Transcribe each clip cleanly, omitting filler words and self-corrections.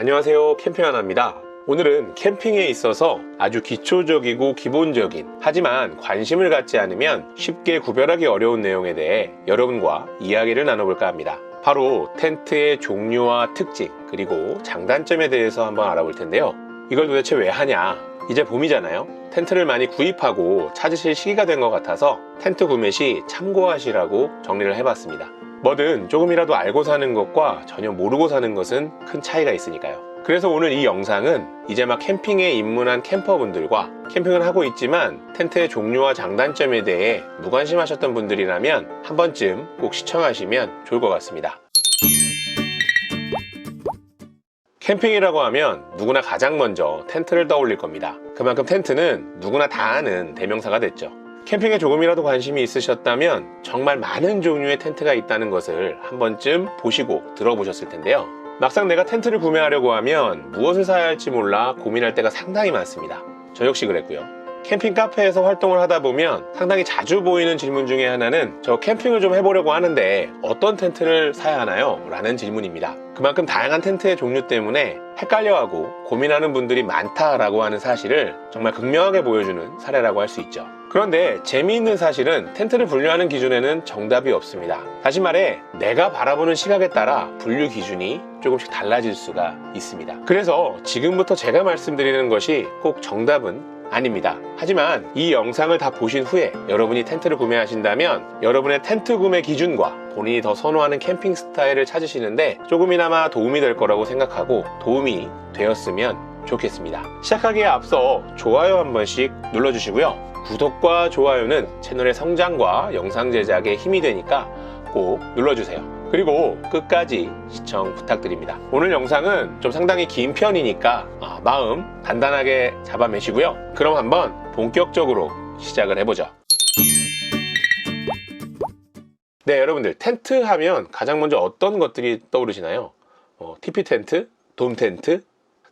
안녕하세요, 캠핑하나입니다. 오늘은 캠핑에 있어서 아주 기초적이고 기본적인, 하지만 관심을 갖지 않으면 쉽게 구별하기 어려운 내용에 대해 여러분과 이야기를 나눠볼까 합니다. 바로 텐트의 종류와 특징, 그리고 장단점에 대해서 한번 알아볼 텐데요. 이걸 도대체 왜 하냐? 이제 봄이잖아요. 텐트를 많이 구입하고 찾으실 시기가 된 것 같아서 텐트 구매 시 참고하시라고 정리를 해봤습니다. 뭐든 조금이라도 알고 사는 것과 전혀 모르고 사는 것은 큰 차이가 있으니까요. 그래서 오늘 이 영상은 이제 막 캠핑에 입문한 캠퍼분들과 캠핑을 하고 있지만 텐트의 종류와 장단점에 대해 무관심하셨던 분들이라면 한 번쯤 꼭 시청하시면 좋을 것 같습니다. 캠핑이라고 하면 누구나 가장 먼저 텐트를 떠올릴 겁니다. 그만큼 텐트는 누구나 다 아는 대명사가 됐죠. 캠핑에 조금이라도 관심이 있으셨다면 정말 많은 종류의 텐트가 있다는 것을 한 번쯤 보시고 들어보셨을 텐데요. 막상 내가 텐트를 구매하려고 하면 무엇을 사야 할지 몰라 고민할 때가 상당히 많습니다. 저 역시 그랬고요. 캠핑 카페에서 활동을 하다 보면 상당히 자주 보이는 질문 중에 하나는 저 캠핑을 좀 해보려고 하는데 어떤 텐트를 사야 하나요? 라는 질문입니다. 그만큼 다양한 텐트의 종류 때문에 헷갈려하고 고민하는 분들이 많다라고 하는 사실을 정말 극명하게 보여주는 사례라고 할 수 있죠. 그런데 재미있는 사실은 텐트를 분류하는 기준에는 정답이 없습니다. 다시 말해 내가 바라보는 시각에 따라 분류 기준이 조금씩 달라질 수가 있습니다. 그래서 지금부터 제가 말씀드리는 것이 꼭 정답은 아닙니다. 하지만 이 영상을 다 보신 후에 여러분이 텐트를 구매하신다면 여러분의 텐트 구매 기준과 본인이 더 선호하는 캠핑 스타일을 찾으시는데 조금이나마 도움이 될 거라고 생각하고 도움이 되었으면 좋겠습니다. 시작하기에 앞서 좋아요 한 번씩 눌러주시고요. 구독과 좋아요는 채널의 성장과 영상 제작에 힘이 되니까 꼭 눌러주세요. 그리고 끝까지 시청 부탁드립니다. 오늘 영상은 좀 상당히 긴 편이니까 마음 단단하게 잡아매시고요. 그럼 한번 본격적으로 시작을 해보죠. 네, 여러분들 텐트 하면 가장 먼저 어떤 것들이 떠오르시나요? TP 텐트, 돔 텐트?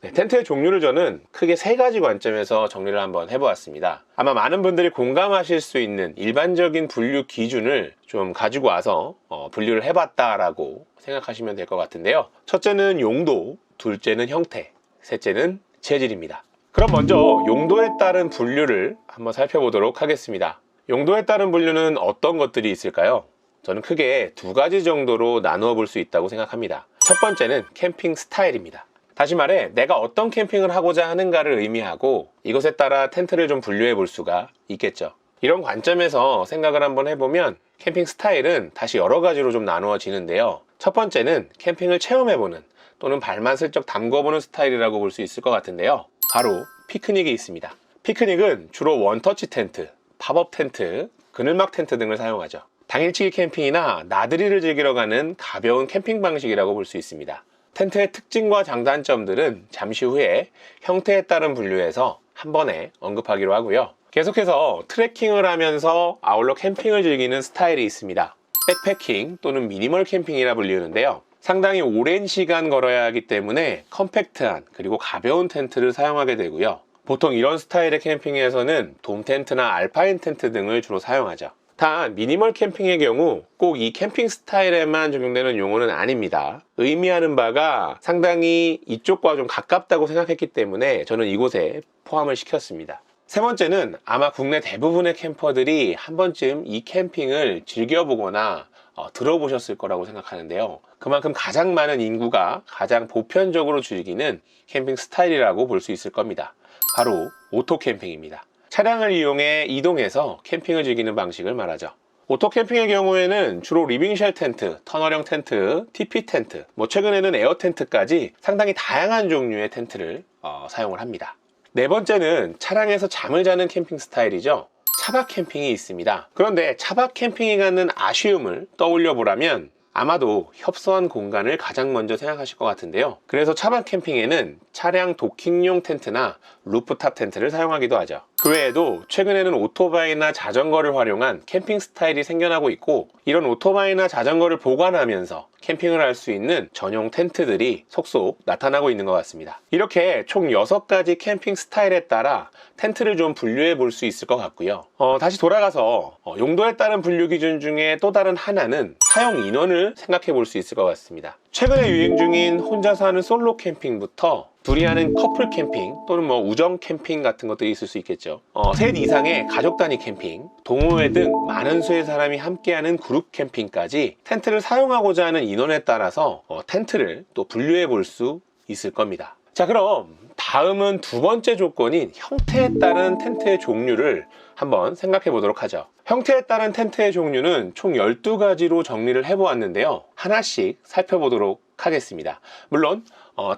네, 텐트의 종류를 저는 크게 세 가지 관점에서 정리를 한번 해보았습니다. 아마 많은 분들이 공감하실 수 있는 일반적인 분류 기준을 좀 가지고 와서 분류를 해봤다라고 생각하시면 될 것 같은데요. 첫째는 용도, 둘째는 형태, 셋째는 재질입니다. 그럼 먼저 용도에 따른 분류를 한번 살펴보도록 하겠습니다. 용도에 따른 분류는 어떤 것들이 있을까요? 저는 크게 두 가지 정도로 나누어 볼 수 있다고 생각합니다. 첫 번째는 캠핑 스타일입니다. 다시 말해 내가 어떤 캠핑을 하고자 하는가를 의미하고 이것에 따라 텐트를 좀 분류해 볼 수가 있겠죠. 이런 관점에서 생각을 한번 해보면 캠핑 스타일은 다시 여러 가지로 좀 나누어지는데요. 첫 번째는 캠핑을 체험해보는 또는 발만 슬쩍 담궈보는 스타일이라고 볼 수 있을 것 같은데요. 바로 피크닉이 있습니다. 피크닉은 주로 원터치 텐트, 팝업 텐트, 그늘막 텐트 등을 사용하죠. 당일치기 캠핑이나 나들이를 즐기러 가는 가벼운 캠핑 방식이라고 볼 수 있습니다. 텐트의 특징과 장단점들은 잠시 후에 형태에 따른 분류에서 한 번에 언급하기로 하고요. 계속해서 트레킹을 하면서 아울러 캠핑을 즐기는 스타일이 있습니다. 백패킹 또는 미니멀 캠핑이라 불리는데요. 상당히 오랜 시간 걸어야 하기 때문에 컴팩트한 그리고 가벼운 텐트를 사용하게 되고요. 보통 이런 스타일의 캠핑에서는 돔 텐트나 알파인 텐트 등을 주로 사용하죠. 단 미니멀 캠핑의 경우 꼭 이 캠핑 스타일에만 적용되는 용어는 아닙니다. 의미하는 바가 상당히 이쪽과 좀 가깝다고 생각했기 때문에 저는 이곳에 포함을 시켰습니다. 세 번째는 아마 국내 대부분의 캠퍼들이 한 번쯤 이 캠핑을 즐겨보거나 들어보셨을 거라고 생각하는데요. 그만큼 가장 많은 인구가 가장 보편적으로 즐기는 캠핑 스타일이라고 볼 수 있을 겁니다. 바로 오토 캠핑입니다. 차량을 이용해 이동해서 캠핑을 즐기는 방식을 말하죠. 오토 캠핑의 경우에는 주로 리빙쉘 텐트, 터널형 텐트, TP 텐트, 최근에는 에어 텐트까지 상당히 다양한 종류의 텐트를 사용을 합니다. 네 번째는 차량에서 잠을 자는 캠핑 스타일이죠. 차박 캠핑이 있습니다. 그런데 차박 캠핑이 갖는 아쉬움을 떠올려 보라면 아마도 협소한 공간을 가장 먼저 생각하실 것 같은데요. 그래서 차박 캠핑에는 차량 도킹용 텐트나 루프탑 텐트를 사용하기도 하죠. 그 외에도 최근에는 오토바이나 자전거를 활용한 캠핑 스타일이 생겨나고 있고 이런 오토바이나 자전거를 보관하면서 캠핑을 할 수 있는 전용 텐트들이 속속 나타나고 있는 것 같습니다. 이렇게 총 6가지 캠핑 스타일에 따라 텐트를 좀 분류해 볼 수 있을 것 같고요. 다시 돌아가서 용도에 따른 분류 기준 중에 또 다른 하나는 사용 인원을 생각해 볼 수 있을 것 같습니다. 최근에 유행 중인 혼자서 하는 솔로 캠핑부터 둘이 하는 커플 캠핑 또는 뭐 우정 캠핑 같은 것들이 있을 수 있겠죠. 셋 이상의 가족 단위 캠핑, 동호회 등 많은 수의 사람이 함께하는 그룹 캠핑까지 텐트를 사용하고자 하는 인원에 따라서 텐트를 또 분류해 볼 수 있을 겁니다. 자, 그럼 다음은 두 번째 조건인 형태에 따른 텐트의 종류를 한번 생각해 보도록 하죠. 형태에 따른 텐트의 종류는 총 12가지로 정리를 해보았는데요. 하나씩 살펴보도록 하겠습니다. 물론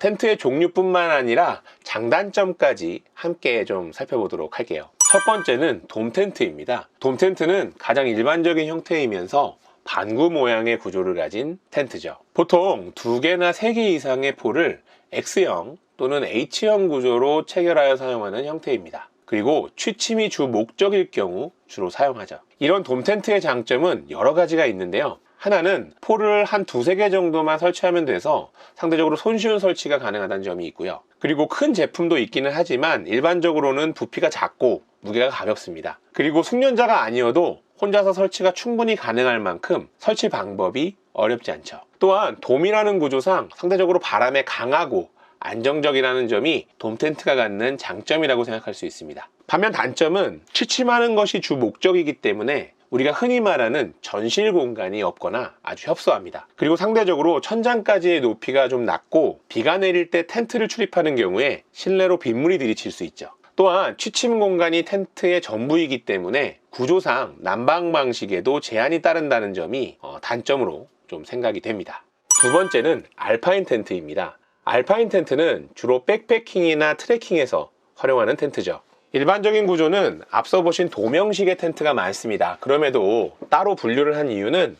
텐트의 종류뿐만 아니라 장단점까지 함께 좀 살펴보도록 할게요. 첫 번째는 돔 텐트입니다. 돔 텐트는 가장 일반적인 형태이면서 반구 모양의 구조를 가진 텐트죠. 보통 2개나 3개 이상의 포를 X형 또는 H형 구조로 체결하여 사용하는 형태입니다. 그리고 취침이 주 목적일 경우 주로 사용하죠. 이런 돔 텐트의 장점은 여러 가지가 있는데요. 하나는 포를 한 2-3개 정도만 설치하면 돼서 상대적으로 손쉬운 설치가 가능하다는 점이 있고요. 그리고 큰 제품도 있기는 하지만 일반적으로는 부피가 작고 무게가 가볍습니다. 그리고 숙련자가 아니어도 혼자서 설치가 충분히 가능할 만큼 설치 방법이 어렵지 않죠. 또한 돔이라는 구조상 상대적으로 바람에 강하고 안정적이라는 점이 돔 텐트가 갖는 장점이라고 생각할 수 있습니다. 반면 단점은 취침하는 것이 주 목적이기 때문에 우리가 흔히 말하는 전실 공간이 없거나 아주 협소합니다. 그리고 상대적으로 천장까지의 높이가 좀 낮고 비가 내릴 때 텐트를 출입하는 경우에 실내로 빗물이 들이칠 수 있죠. 또한 취침 공간이 텐트의 전부이기 때문에 구조상 난방 방식에도 제한이 따른다는 점이 단점으로 좀 생각이 됩니다. 두 번째는 알파인 텐트입니다. 알파인 텐트는 주로 백패킹이나 트레킹에서 활용하는 텐트죠. 일반적인 구조는 앞서 보신 도명식의 텐트가 많습니다. 그럼에도 따로 분류를 한 이유는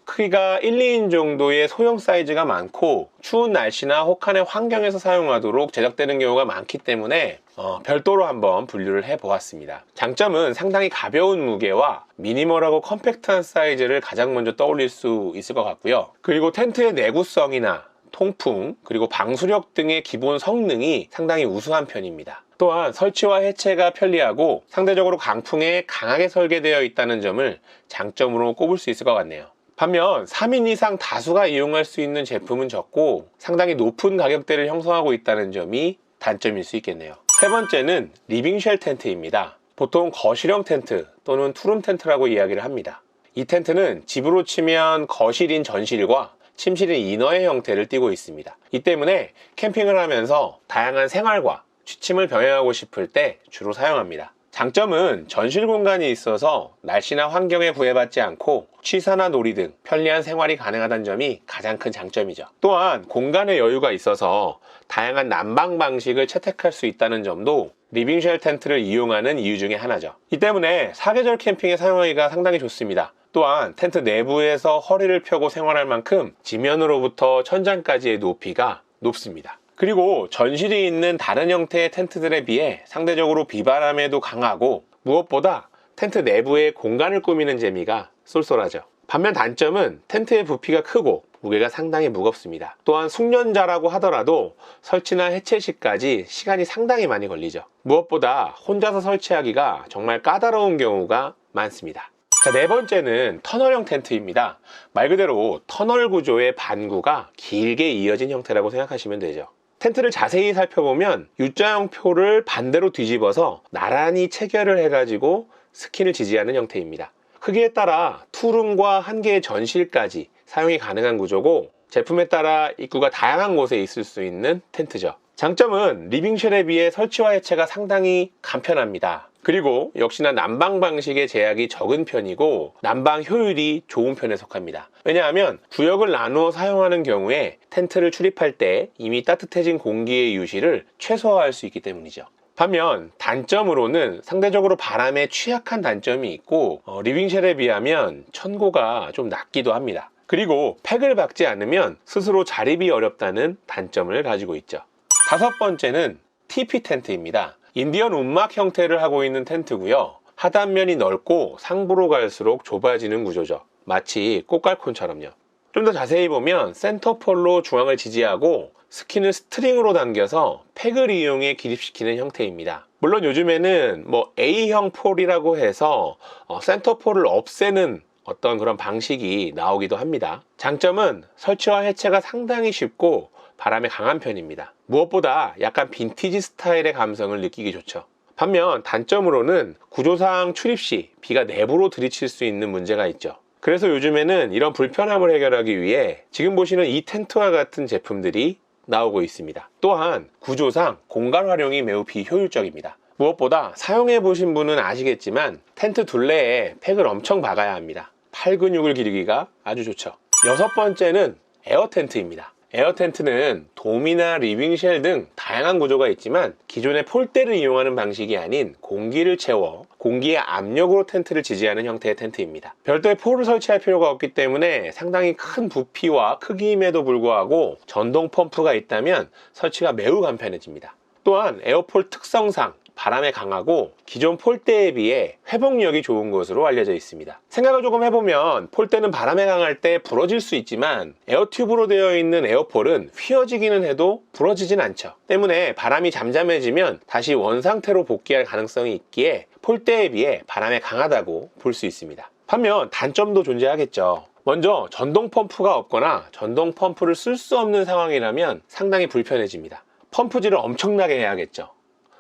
크기가 1, 2인 정도의 소형 사이즈가 많고 추운 날씨나 혹한의 환경에서 사용하도록 제작되는 경우가 많기 때문에 별도로 한번 분류를 해 보았습니다. 장점은 상당히 가벼운 무게와 미니멀하고 컴팩트한 사이즈를 가장 먼저 떠올릴 수 있을 것 같고요. 그리고 텐트의 내구성이나 통풍 그리고 방수력 등의 기본 성능이 상당히 우수한 편입니다. 또한 설치와 해체가 편리하고 상대적으로 강풍에 강하게 설계되어 있다는 점을 장점으로 꼽을 수 있을 것 같네요. 반면 3인 이상 다수가 이용할 수 있는 제품은 적고 상당히 높은 가격대를 형성하고 있다는 점이 단점일 수 있겠네요. 세 번째는 리빙쉘 텐트입니다. 보통 거실형 텐트 또는 투룸 텐트라고 이야기를 합니다. 이 텐트는 집으로 치면 거실인 전실과 침실인 이너의 형태를 띠고 있습니다. 이 때문에 캠핑을 하면서 다양한 생활과 취침을 병행하고 싶을 때 주로 사용합니다. 장점은 전실 공간이 있어서 날씨나 환경에 구애받지 않고 취사나 놀이 등 편리한 생활이 가능하다는 점이 가장 큰 장점이죠. 또한 공간의 여유가 있어서 다양한 난방 방식을 채택할 수 있다는 점도 리빙쉘 텐트를 이용하는 이유 중에 하나죠. 이 때문에 사계절 캠핑에 사용하기가 상당히 좋습니다. 또한 텐트 내부에서 허리를 펴고 생활할 만큼 지면으로부터 천장까지의 높이가 높습니다. 그리고 전실이 있는 다른 형태의 텐트들에 비해 상대적으로 비바람에도 강하고 무엇보다 텐트 내부에 공간을 꾸미는 재미가 쏠쏠하죠. 반면 단점은 텐트의 부피가 크고 무게가 상당히 무겁습니다. 또한 숙련자라고 하더라도 설치나 해체 시까지 시간이 상당히 많이 걸리죠. 무엇보다 혼자서 설치하기가 정말 까다로운 경우가 많습니다. 자, 네 번째는 터널형 텐트입니다. 말 그대로 터널 구조의 반구가 길게 이어진 형태라고 생각하시면 되죠. 텐트를 자세히 살펴보면 U자형 표를 반대로 뒤집어서 나란히 체결을 해가지고 스킨을 지지하는 형태입니다. 크기에 따라 투룸과 한 개의 전실까지 사용이 가능한 구조고 제품에 따라 입구가 다양한 곳에 있을 수 있는 텐트죠. 장점은 리빙쉘에 비해 설치와 해체가 상당히 간편합니다. 그리고 역시나 난방 방식의 제약이 적은 편이고 난방 효율이 좋은 편에 속합니다. 왜냐하면 구역을 나누어 사용하는 경우에 텐트를 출입할 때 이미 따뜻해진 공기의 유실을 최소화할 수 있기 때문이죠. 반면 단점으로는 상대적으로 바람에 취약한 단점이 있고 리빙쉘에 비하면 천고가 좀 낮기도 합니다. 그리고 팩을 박지 않으면 스스로 자립이 어렵다는 단점을 가지고 있죠. 다섯 번째는 TP 텐트입니다. 인디언 움막 형태를 하고 있는 텐트고요. 하단면이 넓고 상부로 갈수록 좁아지는 구조죠. 마치 꽃갈콘처럼요. 좀 더 자세히 보면 센터폴로 중앙을 지지하고 스킨을 스트링으로 당겨서 팩을 이용해 기립시키는 형태입니다. 물론 요즘에는 A형 폴이라고 해서 센터폴을 없애는 어떤 그런 방식이 나오기도 합니다. 장점은 설치와 해체가 상당히 쉽고 바람에 강한 편입니다. 무엇보다 약간 빈티지 스타일의 감성을 느끼기 좋죠. 반면 단점으로는 구조상 출입 시 비가 내부로 들이칠 수 있는 문제가 있죠. 그래서 요즘에는 이런 불편함을 해결하기 위해 지금 보시는 이 텐트와 같은 제품들이 나오고 있습니다. 또한 구조상 공간 활용이 매우 비효율적입니다. 무엇보다 사용해 보신 분은 아시겠지만 텐트 둘레에 팩을 엄청 박아야 합니다. 팔 근육을 기르기가 아주 좋죠. 여섯 번째는 에어 텐트입니다. 에어 텐트는 돔이나 리빙쉘 등 다양한 구조가 있지만 기존의 폴대를 이용하는 방식이 아닌 공기를 채워 공기의 압력으로 텐트를 지지하는 형태의 텐트입니다. 별도의 폴을 설치할 필요가 없기 때문에 상당히 큰 부피와 크기임에도 불구하고 전동 펌프가 있다면 설치가 매우 간편해집니다. 또한 에어폴 특성상 바람에 강하고 기존 폴대에 비해 회복력이 좋은 것으로 알려져 있습니다. 생각을 조금 해보면 폴대는 바람에 강할 때 부러질 수 있지만 에어튜브로 되어 있는 에어폴은 휘어지기는 해도 부러지진 않죠. 때문에 바람이 잠잠해지면 다시 원상태로 복귀할 가능성이 있기에 폴대에 비해 바람에 강하다고 볼 수 있습니다. 반면 단점도 존재하겠죠. 먼저 전동 펌프가 없거나 전동 펌프를 쓸 수 없는 상황이라면 상당히 불편해집니다. 펌프질을 엄청나게 해야겠죠.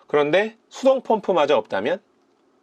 그런데 수동 펌프마저 없다면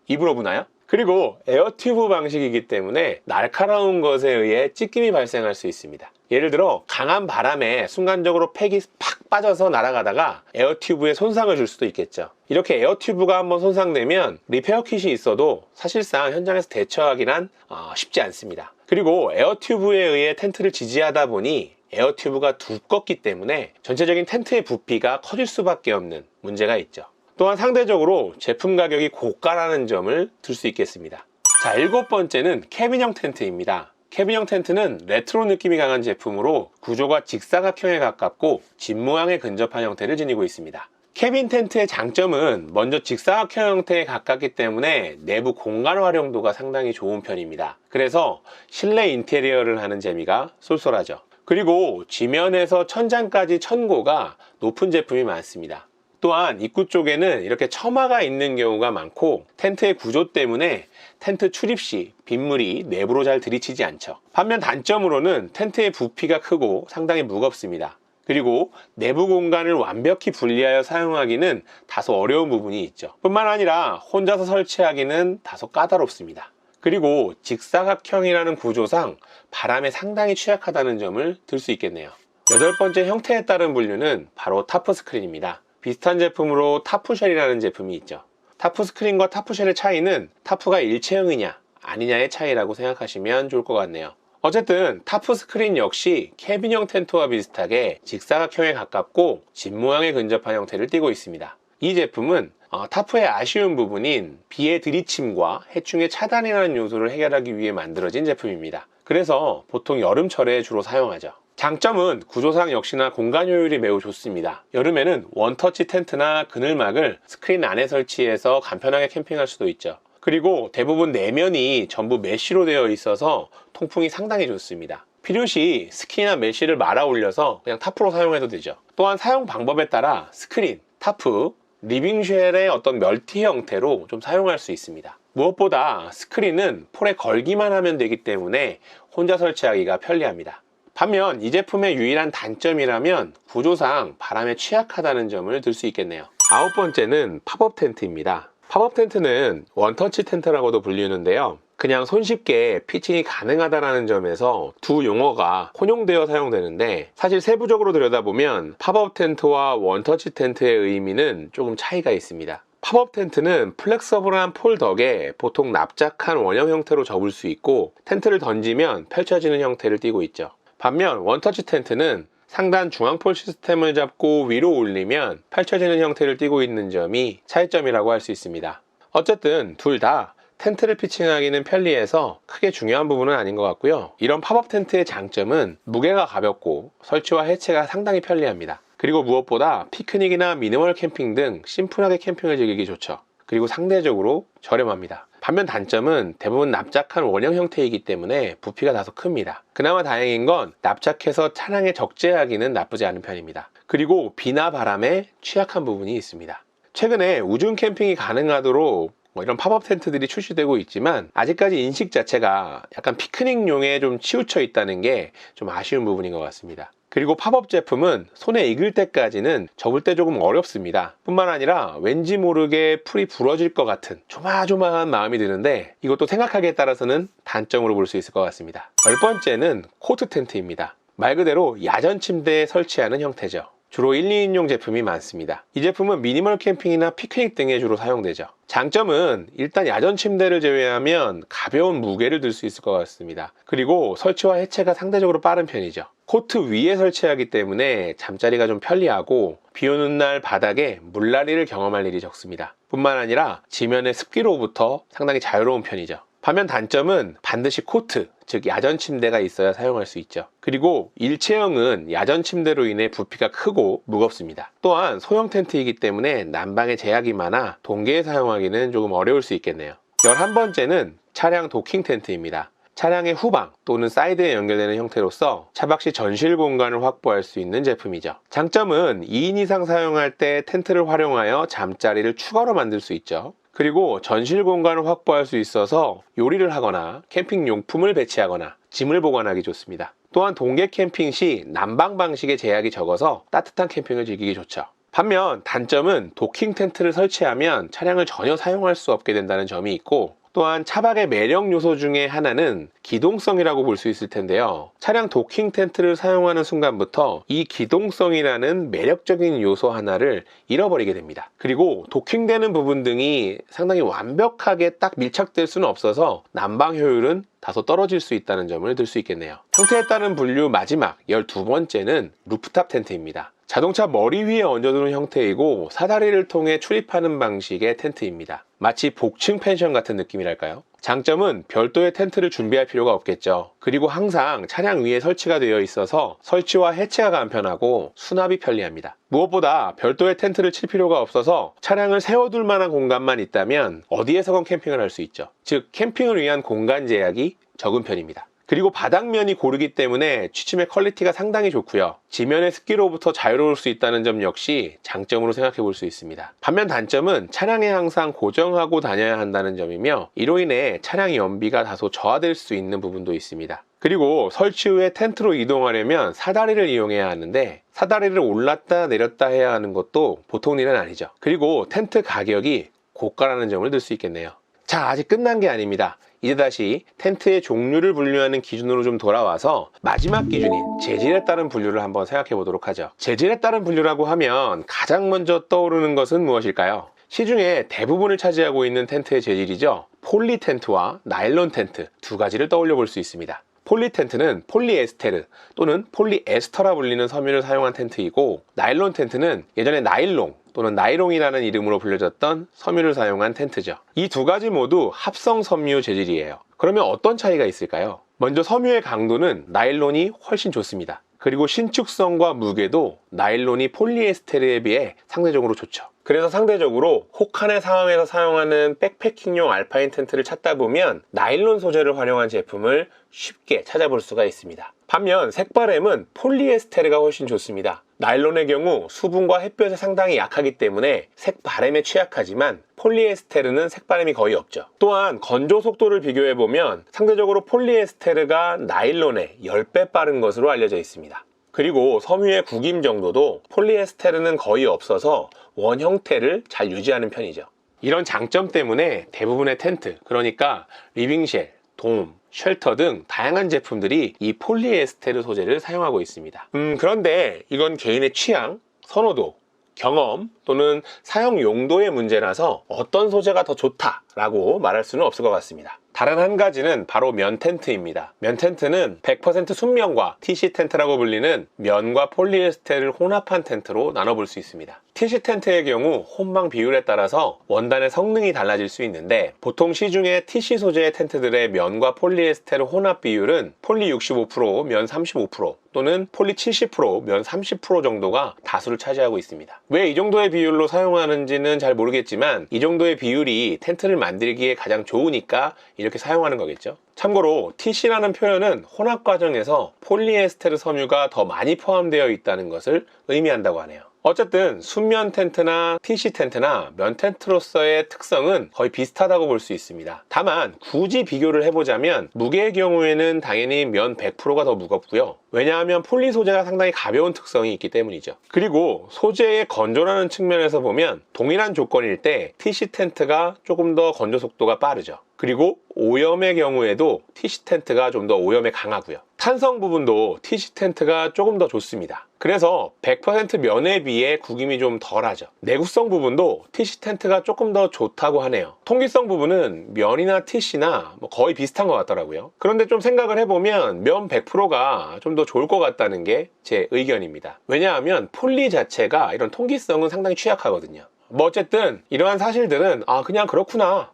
입으로 부나요? 그리고 에어튜브 방식이기 때문에 날카로운 것에 의해 찢김이 발생할 수 있습니다. 예를 들어 강한 바람에 순간적으로 팩이 팍 빠져서 날아가다가 에어튜브에 손상을 줄 수도 있겠죠. 이렇게 에어튜브가 한번 손상되면 리페어 킷이 있어도 사실상 현장에서 대처하기는 쉽지 않습니다. 그리고 에어튜브에 의해 텐트를 지지하다 보니 에어튜브가 두껍기 때문에 전체적인 텐트의 부피가 커질 수밖에 없는 문제가 있죠. 또한 상대적으로 제품 가격이 고가라는 점을 들 수 있겠습니다. 자, 일곱 번째는 캐빈형 텐트입니다. 캐빈형 텐트는 레트로 느낌이 강한 제품으로 구조가 직사각형에 가깝고 집 모양에 근접한 형태를 지니고 있습니다. 캐빈 텐트의 장점은 먼저 직사각형 형태에 가깝기 때문에 내부 공간 활용도가 상당히 좋은 편입니다. 그래서 실내 인테리어를 하는 재미가 쏠쏠하죠. 그리고 지면에서 천장까지 천고가 높은 제품이 많습니다. 또한 입구 쪽에는 이렇게 처마가 있는 경우가 많고 텐트의 구조 때문에 텐트 출입 시 빗물이 내부로 잘 들이치지 않죠. 반면 단점으로는 텐트의 부피가 크고 상당히 무겁습니다. 그리고 내부 공간을 완벽히 분리하여 사용하기는 다소 어려운 부분이 있죠. 뿐만 아니라 혼자서 설치하기는 다소 까다롭습니다. 그리고 직사각형이라는 구조상 바람에 상당히 취약하다는 점을 들 수 있겠네요. 여덟 번째 형태에 따른 분류는 바로 타프 스크린입니다. 비슷한 제품으로 타프쉘이라는 제품이 있죠. 타프 스크린과 타프쉘의 차이는 타프가 일체형이냐 아니냐의 차이라고 생각하시면 좋을 것 같네요. 어쨌든 타프 스크린 역시 캐빈형 텐트와 비슷하게 직사각형에 가깝고 집 모양에 근접한 형태를 띠고 있습니다. 이 제품은 타프의 아쉬운 부분인 비의 들이침과 해충의 차단이라는 요소를 해결하기 위해 만들어진 제품입니다. 그래서 보통 여름철에 주로 사용하죠. 장점은 구조상 역시나 공간 효율이 매우 좋습니다. 여름에는 원터치 텐트나 그늘막을 스크린 안에 설치해서 간편하게 캠핑할 수도 있죠. 그리고 대부분 내면이 전부 메쉬로 되어 있어서 통풍이 상당히 좋습니다. 필요시 스킨이나 메쉬를 말아 올려서 그냥 타프로 사용해도 되죠. 또한 사용 방법에 따라 스크린, 타프, 리빙쉘의 어떤 멀티 형태로 좀 사용할 수 있습니다. 무엇보다 스크린은 폴에 걸기만 하면 되기 때문에 혼자 설치하기가 편리합니다. 반면 이 제품의 유일한 단점이라면 구조상 바람에 취약하다는 점을 들 수 있겠네요. 아홉 번째는 팝업 텐트입니다. 팝업 텐트는 원터치 텐트라고도 불리는데요. 그냥 손쉽게 피칭이 가능하다는 점에서 두 용어가 혼용되어 사용되는데 사실 세부적으로 들여다보면 팝업 텐트와 원터치 텐트의 의미는 조금 차이가 있습니다. 팝업 텐트는 플렉서블한 폴 덕에 보통 납작한 원형 형태로 접을 수 있고 텐트를 던지면 펼쳐지는 형태를 띠고 있죠. 반면 원터치 텐트는 상단 중앙폴 시스템을 잡고 위로 올리면 펼쳐지는 형태를 띠고 있는 점이 차이점이라고 할 수 있습니다. 어쨌든 둘 다 텐트를 피칭하기는 편리해서 크게 중요한 부분은 아닌 것 같고요. 이런 팝업 텐트의 장점은 무게가 가볍고 설치와 해체가 상당히 편리합니다. 그리고 무엇보다 피크닉이나 미니멀 캠핑 등 심플하게 캠핑을 즐기기 좋죠. 그리고 상대적으로 저렴합니다. 반면 단점은 대부분 납작한 원형 형태이기 때문에 부피가 다소 큽니다. 그나마 다행인 건 납작해서 차량에 적재하기는 나쁘지 않은 편입니다. 그리고 비나 바람에 취약한 부분이 있습니다. 최근에 우중 캠핑이 가능하도록 이런 팝업 텐트들이 출시되고 있지만 아직까지 인식 자체가 약간 피크닉용에 좀 치우쳐 있다는 게 좀 아쉬운 부분인 것 같습니다. 그리고 팝업 제품은 손에 익을 때까지는 접을 때 조금 어렵습니다. 뿐만 아니라 왠지 모르게 풀이 부러질 것 같은 조마조마한 마음이 드는데 이것도 생각하기에 따라서는 단점으로 볼 수 있을 것 같습니다. 10번째는 코트 텐트입니다. 말 그대로 야전 침대에 설치하는 형태죠. 주로 1, 2인용 제품이 많습니다. 이 제품은 미니멀 캠핑이나 피크닉 등에 주로 사용되죠. 장점은 일단 야전 침대를 제외하면 가벼운 무게를 들 수 있을 것 같습니다. 그리고 설치와 해체가 상대적으로 빠른 편이죠. 코트 위에 설치하기 때문에 잠자리가 좀 편리하고 비 오는 날 바닥에 물난리를 경험할 일이 적습니다. 뿐만 아니라 지면의 습기로부터 상당히 자유로운 편이죠. 반면 단점은 반드시 코트, 즉 야전 침대가 있어야 사용할 수 있죠. 그리고 일체형은 야전 침대로 인해 부피가 크고 무겁습니다. 또한 소형 텐트이기 때문에 난방에 제약이 많아 동계에 사용하기는 조금 어려울 수 있겠네요. 11번째는 차량 도킹 텐트입니다. 차량의 후방 또는 사이드에 연결되는 형태로서 차박 시 전실 공간을 확보할 수 있는 제품이죠. 장점은 2인 이상 사용할 때 텐트를 활용하여 잠자리를 추가로 만들 수 있죠. 그리고 전실 공간을 확보할 수 있어서 요리를 하거나 캠핑 용품을 배치하거나 짐을 보관하기 좋습니다. 또한 동계 캠핑 시 난방 방식의 제약이 적어서 따뜻한 캠핑을 즐기기 좋죠. 반면 단점은 도킹 텐트를 설치하면 차량을 전혀 사용할 수 없게 된다는 점이 있고, 또한 차박의 매력 요소 중에 하나는 기동성이라고 볼 수 있을 텐데요. 차량 도킹 텐트를 사용하는 순간부터 이 기동성이라는 매력적인 요소 하나를 잃어버리게 됩니다. 그리고 도킹되는 부분 등이 상당히 완벽하게 딱 밀착될 수는 없어서 난방 효율은 다소 떨어질 수 있다는 점을 들 수 있겠네요. 형태에 따른 분류 마지막 12번째는 루프탑 텐트입니다. 자동차 머리 위에 얹어두는 형태이고 사다리를 통해 출입하는 방식의 텐트입니다. 마치 복층 펜션 같은 느낌이랄까요? 장점은 별도의 텐트를 준비할 필요가 없겠죠. 그리고 항상 차량 위에 설치가 되어 있어서 설치와 해체가 간편하고 수납이 편리합니다. 무엇보다 별도의 텐트를 칠 필요가 없어서 차량을 세워둘 만한 공간만 있다면 어디에서건 캠핑을 할 수 있죠. 즉 캠핑을 위한 공간 제약이 적은 편입니다. 그리고 바닥면이 고르기 때문에 취침의 퀄리티가 상당히 좋고요. 지면의 습기로부터 자유로울 수 있다는 점 역시 장점으로 생각해 볼 수 있습니다. 반면 단점은 차량에 항상 고정하고 다녀야 한다는 점이며 이로 인해 차량 연비가 다소 저하될 수 있는 부분도 있습니다. 그리고 설치 후에 텐트로 이동하려면 사다리를 이용해야 하는데 사다리를 올랐다 내렸다 해야 하는 것도 보통 일은 아니죠. 그리고 텐트 가격이 고가라는 점을 들 수 있겠네요. 자, 아직 끝난 게 아닙니다. 이제 다시 텐트의 종류를 분류하는 기준으로 좀 돌아와서 마지막 기준인 재질에 따른 분류를 한번 생각해 보도록 하죠. 재질에 따른 분류라고 하면 가장 먼저 떠오르는 것은 무엇일까요? 시중에 대부분을 차지하고 있는 텐트의 재질이죠. 폴리 텐트와 나일론 텐트 두 가지를 떠올려 볼 수 있습니다. 폴리 텐트는 폴리에스테르 또는 폴리에스터라 불리는 섬유를 사용한 텐트이고, 나일론 텐트는 예전에 나일롱 또는 나이롱이라는 이름으로 불려졌던 섬유를 사용한 텐트죠. 이 두 가지 모두 합성 섬유 재질이에요. 그러면 어떤 차이가 있을까요? 먼저 섬유의 강도는 나일론이 훨씬 좋습니다. 그리고 신축성과 무게도 나일론이 폴리에스테르에 비해 상대적으로 좋죠. 그래서 상대적으로 혹한의 상황에서 사용하는 백패킹용 알파인 텐트를 찾다 보면 나일론 소재를 활용한 제품을 쉽게 찾아볼 수가 있습니다. 반면 색바램은 폴리에스테르가 훨씬 좋습니다. 나일론의 경우 수분과 햇볕에 상당히 약하기 때문에 색바램에 취약하지만 폴리에스테르는 색바램이 거의 없죠. 또한 건조 속도를 비교해보면 상대적으로 폴리에스테르가 나일론의 10배 빠른 것으로 알려져 있습니다. 그리고 섬유의 구김 정도도 폴리에스테르는 거의 없어서 원 형태를 잘 유지하는 편이죠. 이런 장점 때문에 대부분의 텐트, 그러니까 리빙쉘, 돔, 쉘터 등 다양한 제품들이 이 폴리에스테르 소재를 사용하고 있습니다. 그런데 이건 개인의 취향, 선호도, 경험 또는 사용 용도의 문제라서 어떤 소재가 더 좋다 라고 말할 수는 없을 것 같습니다. 다른 한 가지는 바로 면 텐트입니다. 면 텐트는 100% 순면과 TC 텐트라고 불리는 면과 폴리에스테르를 혼합한 텐트로 나눠볼 수 있습니다. TC 텐트의 경우 혼방 비율에 따라서 원단의 성능이 달라질 수 있는데, 보통 시중의 TC 소재의 텐트들의 면과 폴리에스테르 혼합 비율은 폴리 65%, 면 35% 또는 폴리 70%, 면 30% 정도가 다수를 차지하고 있습니다. 왜 이 정도의 비율로 사용하는지는 잘 모르겠지만 이 정도의 비율이 텐트를 만들기에 가장 좋으니까 이렇게 사용하는 거겠죠. 참고로 TC라는 표현은 혼합 과정에서 폴리에스테르 섬유가 더 많이 포함되어 있다는 것을 의미한다고 하네요. 어쨌든 순면 텐트나 TC 텐트나 면 텐트로서의 특성은 거의 비슷하다고 볼 수 있습니다. 다만 굳이 비교를 해보자면 무게의 경우에는 당연히 면 100%가 더 무겁고요. 왜냐하면 폴리 소재가 상당히 가벼운 특성이 있기 때문이죠. 그리고 소재의 건조라는 측면에서 보면 동일한 조건일 때 TC 텐트가 조금 더 건조 속도가 빠르죠. 그리고 오염의 경우에도 TC 텐트가 좀 더 오염에 강하고요. 탄성 부분도 TC 텐트가 조금 더 좋습니다. 그래서 100% 면에 비해 구김이 좀 덜하죠. 내구성 부분도 TC 텐트가 조금 더 좋다고 하네요. 통기성 부분은 면이나 TC나 거의 비슷한 것 같더라고요. 그런데 좀 생각을 해보면 면 100%가 좀 더 좋을 것 같다는 게 제 의견입니다. 왜냐하면 폴리 자체가 이런 통기성은 상당히 취약하거든요. 어쨌든 이러한 사실들은 그냥 그렇구나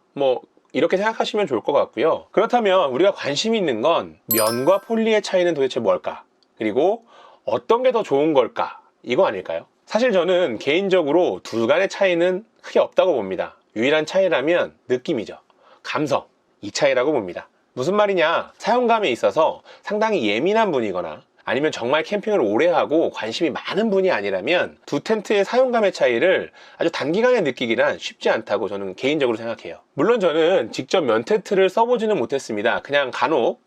이렇게 생각하시면 좋을 것 같고요. 그렇다면 우리가 관심 있는 건 면과 폴리의 차이는 도대체 뭘까? 그리고 어떤 게 더 좋은 걸까? 이거 아닐까요? 사실 저는 개인적으로 둘 간의 차이는 크게 없다고 봅니다. 유일한 차이라면 느낌이죠. 감성, 이 차이라고 봅니다. 무슨 말이냐? 사용감에 있어서 상당히 예민한 분이거나 아니면 정말 캠핑을 오래 하고 관심이 많은 분이 아니라면 두 텐트의 사용감의 차이를 아주 단기간에 느끼기란 쉽지 않다고 저는 개인적으로 생각해요. 물론 저는 직접 면 텐트를 써보지는 못했습니다. 그냥 간혹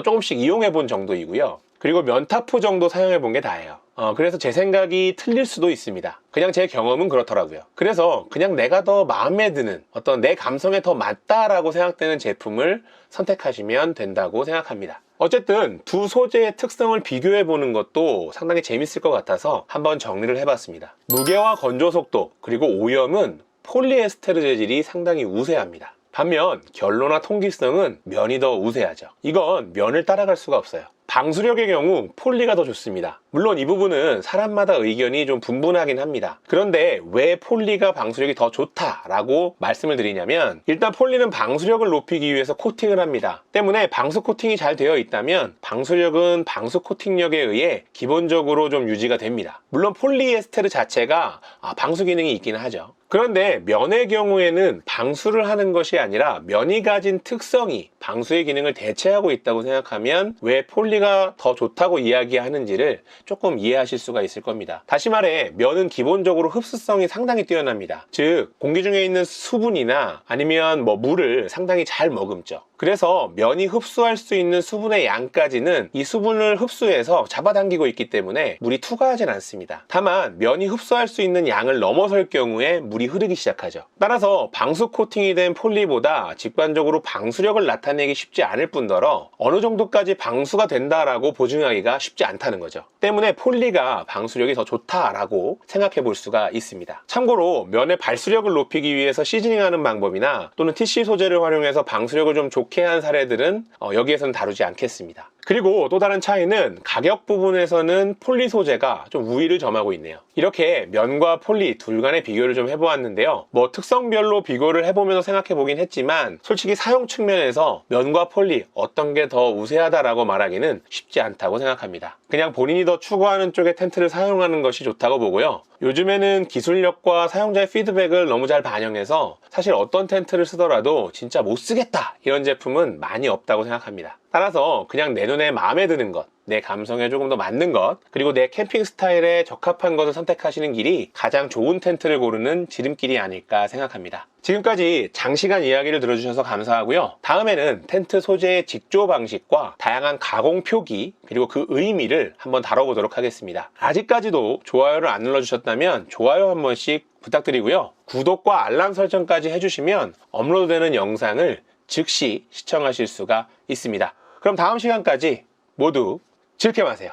조금씩 이용해 본 정도이고요. 그리고 면타프 정도 사용해 본 게 다예요. 그래서 제 생각이 틀릴 수도 있습니다. 그냥 제 경험은 그렇더라고요. 그래서 그냥 내가 더 마음에 드는 어떤 내 감성에 더 맞다라고 생각되는 제품을 선택하시면 된다고 생각합니다. 어쨌든 두 소재의 특성을 비교해 보는 것도 상당히 재밌을 것 같아서 한번 정리를 해봤습니다. 무게와 건조 속도 그리고 오염은 폴리에스테르 재질이 상당히 우세합니다. 반면 결로나 통기성은 면이 더 우세하죠. 이건 면을 따라갈 수가 없어요. 방수력의 경우 폴리가 더 좋습니다. 물론 이 부분은 사람마다 의견이 좀 분분하긴 합니다. 그런데 왜 폴리가 방수력이 더 좋다라고 말씀을 드리냐면, 일단 폴리는 방수력을 높이기 위해서 코팅을 합니다. 때문에 방수 코팅이 잘 되어 있다면 방수력은 방수 코팅력에 의해 기본적으로 좀 유지가 됩니다. 물론 폴리에스테르 자체가 방수 기능이 있기는 하죠. 그런데 면의 경우에는 방수를 하는 것이 아니라 면이 가진 특성이 방수의 기능을 대체하고 있다고 생각하면 왜 폴리가 더 좋다고 이야기하는지를 조금 이해하실 수가 있을 겁니다. 다시 말해 면은 기본적으로 흡수성이 상당히 뛰어납니다. 즉 공기 중에 있는 수분이나 아니면 물을 상당히 잘 머금죠. 그래서 면이 흡수할 수 있는 수분의 양까지는 이 수분을 흡수해서 잡아당기고 있기 때문에 물이 투과하진 않습니다. 다만 면이 흡수할 수 있는 양을 넘어설 경우에 물이 흐르기 시작하죠. 따라서 방수 코팅이 된 폴리보다 직관적으로 방수력을 나타내기 쉽지 않을 뿐더러 어느 정도까지 방수가 된다라고 보증하기가 쉽지 않다는 거죠. 때문에 폴리가 방수력이 더 좋다라고 생각해 볼 수가 있습니다. 참고로 면의 발수력을 높이기 위해서 시즈닝하는 방법이나 또는 TC 소재를 활용해서 방수력을 좀 좋게 한 사례들은 여기에서는 다루지 않겠습니다. 그리고 또 다른 차이는 가격 부분에서는 폴리 소재가 좀 우위를 점하고 있네요. 이렇게 면과 폴리 둘 간의 비교를 좀 해보았는데요. 특성별로 비교를 해보면서 생각해 보긴 했지만 솔직히 사용 측면에서 면과 폴리 어떤 게 더 우세하다라고 말하기는 쉽지 않다고 생각합니다. 그냥 본인이 더 추구하는 쪽의 텐트를 사용하는 것이 좋다고 보고요. 요즘에는 기술력과 사용자의 피드백을 너무 잘 반영해서 사실 어떤 텐트를 쓰더라도 진짜 못 쓰겠다 이런 제품은 많이 없다고 생각합니다. 따라서 그냥 내 눈에 마음에 드는 것, 내 감성에 조금 더 맞는 것, 그리고 내 캠핑 스타일에 적합한 것을 선택하시는 길이 가장 좋은 텐트를 고르는 지름길이 아닐까 생각합니다. 지금까지 장시간 이야기를 들어주셔서 감사하고요. 다음에는 텐트 소재의 직조 방식과 다양한 가공 표기 그리고 그 의미를 한번 다뤄보도록 하겠습니다. 아직까지도 좋아요를 안 눌러주셨다면 좋아요 한 번씩 부탁드리고요. 구독과 알람 설정까지 해주시면 업로드되는 영상을 즉시 시청하실 수가 있습니다. 그럼 다음 시간까지 모두 즐겨 마세요.